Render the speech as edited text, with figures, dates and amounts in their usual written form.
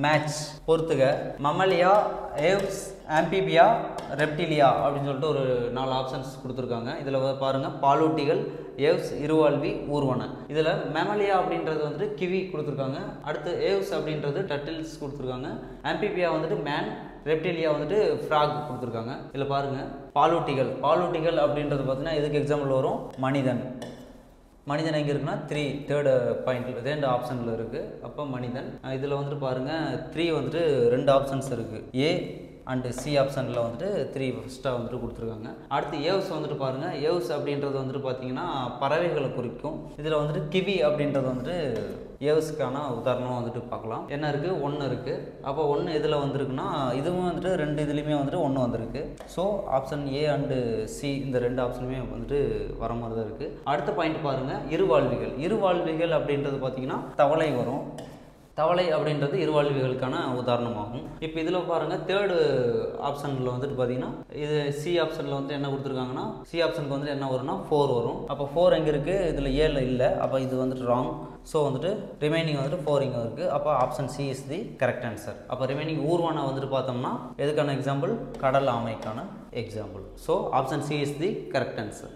Match பொறுத்துக. மம்மலியா, Aves, ஆம்பிபியா, ரெப்டிலியா அப்படின்னு சொல்லிட்டு ஒரு 4 ஆப்ஷன்ஸ் கொடுத்துருக்காங்க. இதில் பாருங்கள், பாலூட்டிகள், ஏவ்ஸ், இருவாழ்வி, ஊர்வன. இதில் மேமலியா அப்படின்றது வந்துட்டு கிவி கொடுத்துருக்காங்க. அடுத்து ஏவ்ஸ் அப்படின்றது டர்ட்டில்ஸ் கொடுத்துருக்காங்க. ஆம்பிபியா வந்துட்டு மேன், ரெப்டிலியா வந்துட்டு ஃப்ராக் கொடுத்துருக்காங்க. இதில் பாருங்கள், பாலூட்டிகள் அப்படின்றது பார்த்தீங்கன்னா எதுக்கு எக்ஸாம்பிள் வரும்? மனிதன். மனிதன் எங்கே இருக்குன்னா தேர்டு பாயிண்ட்ல 2 ஆப்ஷனில் இருக்குது. அப்போ மனிதன். இதில் வந்துட்டு பாருங்கள், 3 வந்துட்டு 2 ஆப்ஷன்ஸ் இருக்குது. ஏ அண்டு சி ஆப்ஷனில் வந்துட்டு 3 ஃபஸ்ட்டாக வந்துட்டு கொடுத்துருக்காங்க. அடுத்து ஏவ்ஸ் வந்துட்டு பாருங்கள், ஏவ்ஸ் அப்படின்றது வந்துட்டு பார்த்தீங்கன்னா பறவைகளை குறிக்கும். இதில் வந்துட்டு கிவி அப்படின்றது வந்துட்டு ஏவ்ஸ்க்கான உதாரணம் வந்துட்டு பார்க்கலாம். என்ன இருக்குது? 1 இருக்குது. அப்போ 1 இதில் வந்திருக்குன்னா இதுவும் வந்துட்டு 2 இதுலேயுமே வந்துட்டு 1 வந்திருக்கு. So option A and C இந்த 2 ஆப்ஷனுமே வந்துட்டு வர மாதிரி தான் இருக்குது. அடுத்த பாயிண்ட் பாருங்கள், இருவாழ்விகள் அப்படின்றது பார்த்தீங்கன்னா தவளை வரும். தவளை அப்படின்றது இருவாழ்விகளுக்கான உதாரணமாகும். இப்போ இதில் பாருங்கள், தேர்டு ஆப்ஷனில் வந்துட்டு பார்த்தீங்கன்னா இது சி ஆப்ஷனில் வந்துட்டு என்ன கொடுத்துருக்காங்கன்னா, சி ஆப்ஷனுக்கு வந்துட்டு என்ன வரும்னா 4 வரும். அப்போ 4 எங்கே இருக்குது? இதில் ஏல இல்லை. அப்போ இது வந்துட்டு ராங். ஸோ வந்துட்டு ரிமைனிங் வந்துட்டு 4 இங்கே இருக்குது. அப்போ option C is the correct answer. அப்போ ரிமைனிங் ஊர்வன வந்துட்டு பார்த்தோம்னா எதுக்கான எக்ஸாம்பிள்? கடல் ஆமைக்கான example. So option C is the correct answer.